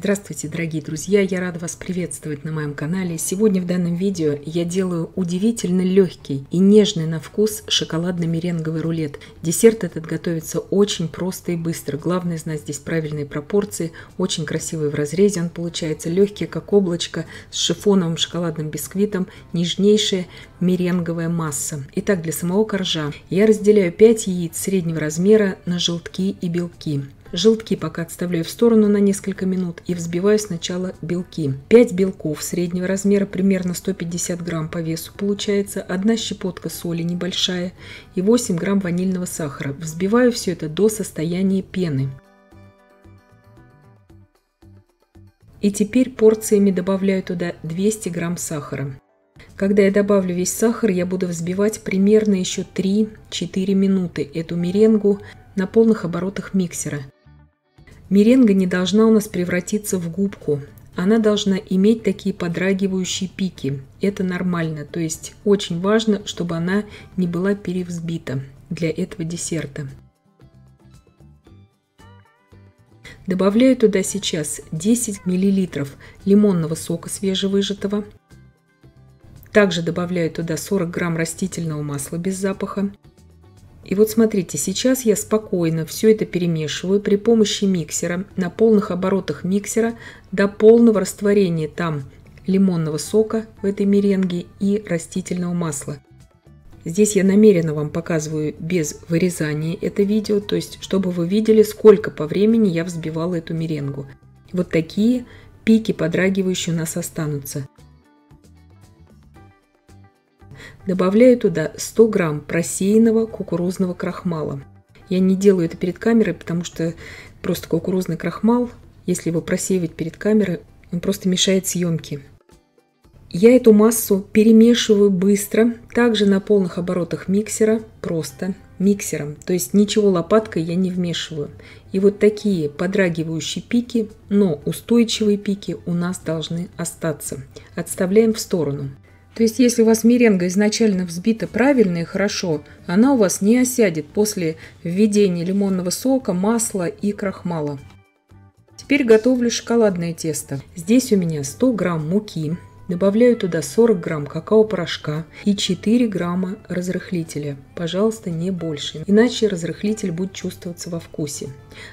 Здравствуйте, дорогие друзья! Я рада вас приветствовать на моем канале. Сегодня в данном видео я делаю удивительно легкий и нежный на вкус шоколадно-меренговый рулет. Десерт этот готовится очень просто и быстро. Главное знать здесь правильные пропорции. Очень красивый в разрезе он получается. Легкий, как облачко, с шифоновым шоколадным бисквитом. Нежнейшая меренговая масса. Итак, для самого коржа я разделяю 5 яиц среднего размера на желтки и белки. Желтки пока отставляю в сторону на несколько минут и взбиваю сначала белки. 5 белков среднего размера, примерно 150 грамм по весу получается, 1 щепотка соли небольшая и 8 грамм ванильного сахара. Взбиваю все это до состояния пены. И теперь порциями добавляю туда 200 грамм сахара. Когда я добавлю весь сахар, я буду взбивать примерно еще 3-4 минуты эту меренгу на полных оборотах миксера. Меренга не должна у нас превратиться в губку. Она должна иметь такие подрагивающие пики. Это нормально. То есть очень важно, чтобы она не была перевзбита для этого десерта. Добавляю туда сейчас 10 мл лимонного сока свежевыжатого. Также добавляю туда 40 грамм растительного масла без запаха. И вот смотрите, сейчас я спокойно все это перемешиваю при помощи миксера, на полных оборотах миксера до полного растворения там лимонного сока в этой меренге и растительного масла. Здесь я намеренно вам показываю без вырезания это видео, то есть чтобы вы видели, сколько по времени я взбивала эту меренгу. Вот такие пики подрагивающие у нас останутся. Добавляю туда 100 грамм просеянного кукурузного крахмала. Я не делаю это перед камерой, потому что просто кукурузный крахмал, если его просеивать перед камерой, он просто мешает съемке. Я эту массу перемешиваю быстро, также на полных оборотах миксера, просто миксером. То есть ничего лопаткой я не вмешиваю. И вот такие подрагивающие пики, но устойчивые пики у нас должны остаться. Отставляем в сторону. То есть, если у вас меренга изначально взбита правильно и хорошо, она у вас не осядет после введения лимонного сока, масла и крахмала. Теперь готовлю шоколадное тесто. Здесь у меня 100 грамм муки. Добавляю туда 40 грамм какао-порошка и 4 грамма разрыхлителя. Пожалуйста, не больше, иначе разрыхлитель будет чувствоваться во вкусе.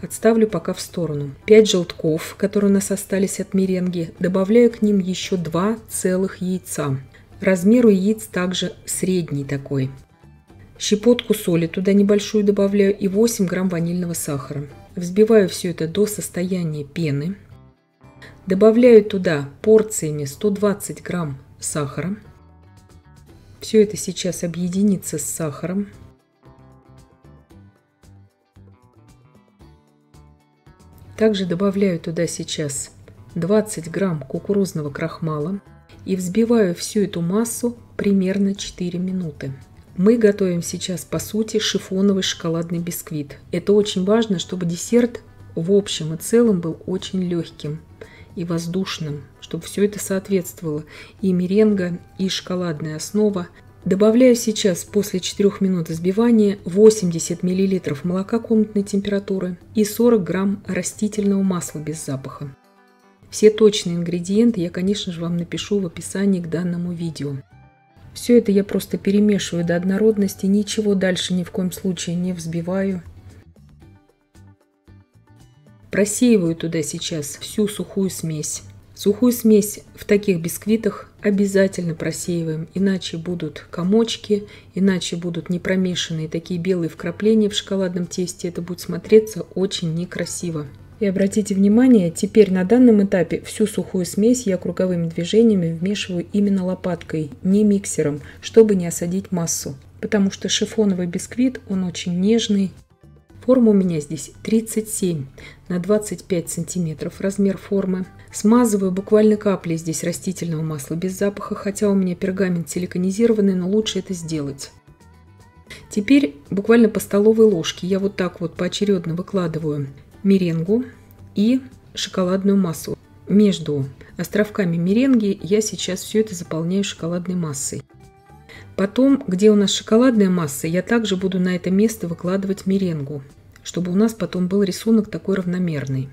Отставлю пока в сторону. 5 желтков, которые у нас остались от меренги, добавляю к ним еще 2 целых яйца. Размер у яиц также средний такой. Щепотку соли туда небольшую добавляю и 8 грамм ванильного сахара. Взбиваю все это до состояния пены. Добавляю туда порциями 120 грамм сахара. Все это сейчас объединится с сахаром. Также добавляю туда сейчас 20 грамм кукурузного крахмала. И взбиваю всю эту массу примерно 4 минуты. Мы готовим сейчас, по сути, шифоновый шоколадный бисквит. Это очень важно, чтобы десерт в общем и целом был очень легким и воздушным, чтобы все это соответствовало. И меренга, и шоколадная основа. Добавляю сейчас после 4 минут взбивания 80 мл молока комнатной температуры и 40 грамм растительного масла без запаха. Все точные ингредиенты я, конечно же, вам напишу в описании к данному видео. Все это я просто перемешиваю до однородности, ничего дальше ни в коем случае не взбиваю. Просеиваю туда сейчас всю сухую смесь. Сухую смесь в таких бисквитах обязательно просеиваем, иначе будут комочки, иначе будут непромешанные такие белые вкрапления в шоколадном тесте. Это будет смотреться очень некрасиво. И обратите внимание, теперь на данном этапе всю сухую смесь я круговыми движениями вмешиваю именно лопаткой, не миксером, чтобы не осадить массу. Потому что шифоновый бисквит, он очень нежный. Форма у меня здесь 37 на 25 сантиметров размер формы. Смазываю буквально каплей здесь растительного масла без запаха, хотя у меня пергамент силиконизированный, но лучше это сделать. Теперь буквально по столовой ложке я вот так вот поочередно выкладываю меренгу и шоколадную массу. Между островками меренги я сейчас все это заполняю шоколадной массой. Потом, где у нас шоколадная масса, я также буду на это место выкладывать меренгу, чтобы у нас потом был рисунок такой равномерный.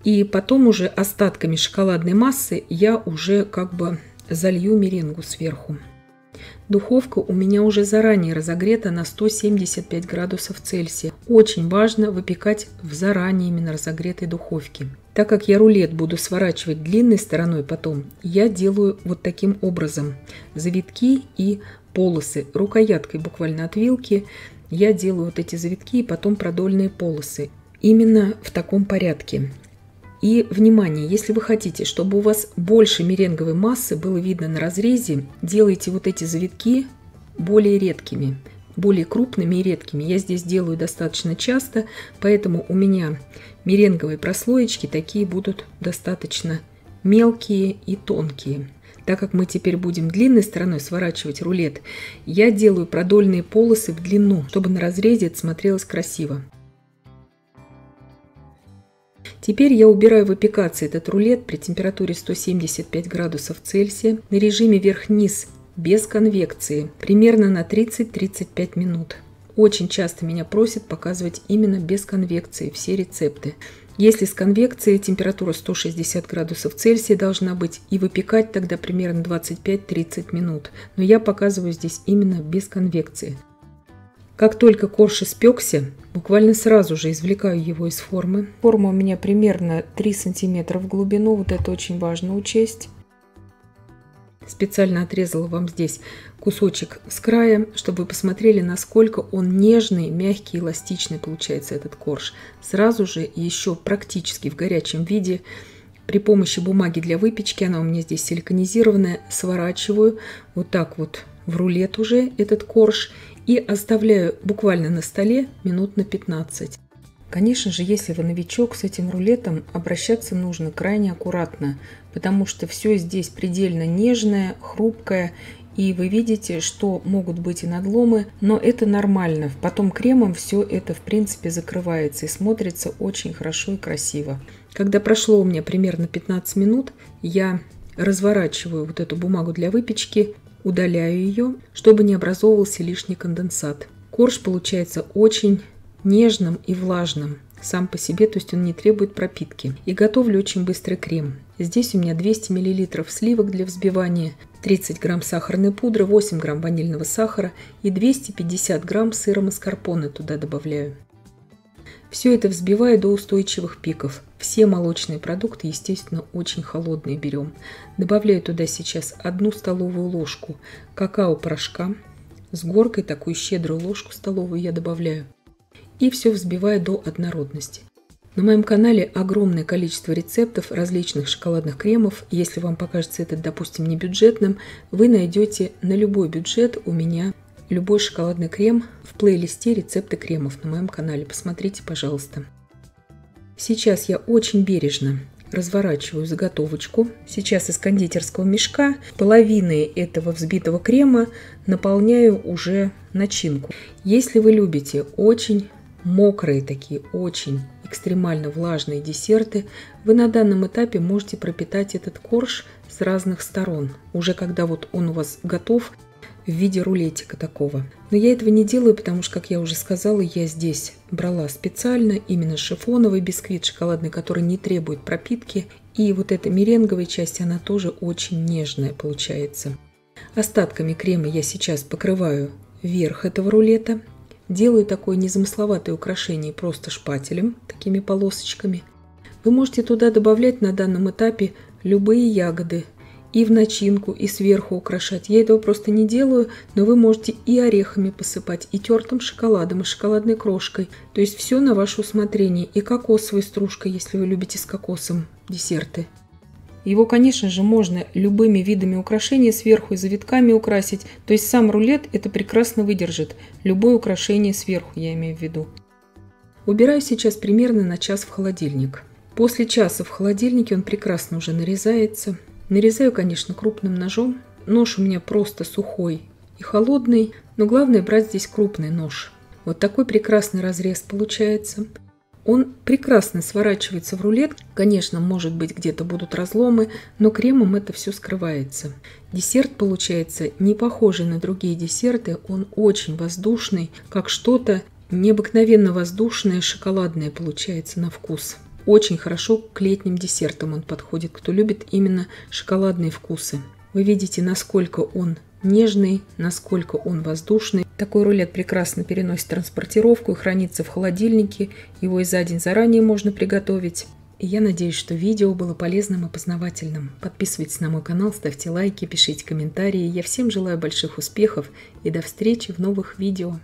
И потом уже остатками шоколадной массы я уже как бы залью меренгу сверху. Духовка у меня уже заранее разогрета на 175 градусов Цельсия. Очень важно выпекать в заранее именно разогретой духовке. Так как я рулет буду сворачивать длинной стороной потом, я делаю вот таким образом. Завитки и полосы. Рукояткой буквально от вилки я делаю вот эти завитки и потом продольные полосы. Именно в таком порядке. И, внимание, если вы хотите, чтобы у вас больше меренговой массы было видно на разрезе, делайте вот эти завитки более редкими, более крупными и редкими. Я здесь делаю достаточно часто, поэтому у меня меренговые прослоечки такие будут достаточно мелкие и тонкие. Так как мы теперь будем длинной стороной сворачивать рулет, я делаю продольные полосы в длину, чтобы на разрезе это смотрелось красиво. Теперь я убираю выпекаться этот рулет при температуре 175 градусов Цельсия на режиме вверх-вниз без конвекции примерно на 30-35 минут. Очень часто меня просят показывать именно без конвекции все рецепты. Если с конвекцией температура 160 градусов Цельсия должна быть, и выпекать тогда примерно 25-30 минут. Но я показываю здесь именно без конвекции. Как только корж испекся, буквально сразу же извлекаю его из формы. Форма у меня примерно 3 см в глубину, вот это очень важно учесть. Специально отрезала вам здесь кусочек с края, чтобы вы посмотрели, насколько он нежный, мягкий, эластичный получается этот корж. Сразу же еще практически в горячем виде при помощи бумаги для выпечки, она у меня здесь силиконизированная, сворачиваю вот так вот в рулет уже этот корж и оставляю буквально на столе минут на 15. Конечно же, если вы новичок, с этим рулетом обращаться нужно крайне аккуратно, потому что все здесь предельно нежное, хрупкое, и вы видите, что могут быть и надломы, но это нормально. Потом кремом все это в принципе закрывается и смотрится очень хорошо и красиво. Когда прошло у меня примерно 15 минут, я разворачиваю вот эту бумагу для выпечки, удаляю ее, чтобы не образовывался лишний конденсат. Корж получается очень нежным и влажным сам по себе, то есть он не требует пропитки. И готовлю очень быстрый крем. Здесь у меня 200 мл сливок для взбивания, 30 грамм сахарной пудры, 8 грамм ванильного сахара и 250 грамм сыра маскарпоне туда добавляю. Все это взбиваю до устойчивых пиков. Все молочные продукты, естественно, очень холодные берем. Добавляю туда сейчас 1 столовую ложку какао-порошка. С горкой такую щедрую ложку столовую я добавляю. И все взбиваю до однородности. На моем канале огромное количество рецептов различных шоколадных кремов. Если вам покажется этот, допустим, не бюджетным, вы найдете на любой бюджет у меня любой шоколадный крем в плейлисте рецепты кремов на моем канале. Посмотрите, пожалуйста. Сейчас я очень бережно разворачиваю заготовочку. Сейчас из кондитерского мешка половиной этого взбитого крема наполняю уже начинку. Если вы любите очень мокрые такие, очень экстремально влажные десерты, вы на данном этапе можете пропитать этот корж с разных сторон, уже когда вот он у вас готов в виде рулетика такого. Но я этого не делаю, потому что, как я уже сказала, я здесь брала специально именно шифоновый бисквит шоколадный, который не требует пропитки. И вот эта меренговая часть, она тоже очень нежная получается. Остатками крема я сейчас покрываю верх этого рулета. Делаю такое незамысловатое украшение просто шпателем, такими полосочками. Вы можете туда добавлять на данном этапе любые ягоды. И в начинку, и сверху украшать. Я этого просто не делаю, но вы можете и орехами посыпать, и тертым шоколадом, и шоколадной крошкой. То есть все на ваше усмотрение. И кокосовой стружкой, если вы любите с кокосом десерты. Его, конечно же, можно любыми видами украшения сверху и завитками украсить. То есть сам рулет это прекрасно выдержит. Любое украшение сверху, я имею в виду. Убираю сейчас примерно на час в холодильник. После часа в холодильнике он прекрасно уже нарезается. Нарезаю, конечно, крупным ножом. Нож у меня просто сухой и холодный, но главное брать здесь крупный нож. Вот такой прекрасный разрез получается. Он прекрасно сворачивается в рулет. Конечно, может быть, где-то будут разломы, но кремом это все скрывается. Десерт получается не похожий на другие десерты. Он очень воздушный, как что-то необыкновенно воздушное, шоколадное получается на вкус. очень хорошо к летним десертам он подходит, кто любит именно шоколадные вкусы. Вы видите, насколько он нежный, насколько он воздушный. Такой рулет прекрасно переносит транспортировку и хранится в холодильнике. Его и за день заранее можно приготовить. И я надеюсь, что видео было полезным и познавательным. Подписывайтесь на мой канал, ставьте лайки, пишите комментарии. Я всем желаю больших успехов и до встречи в новых видео.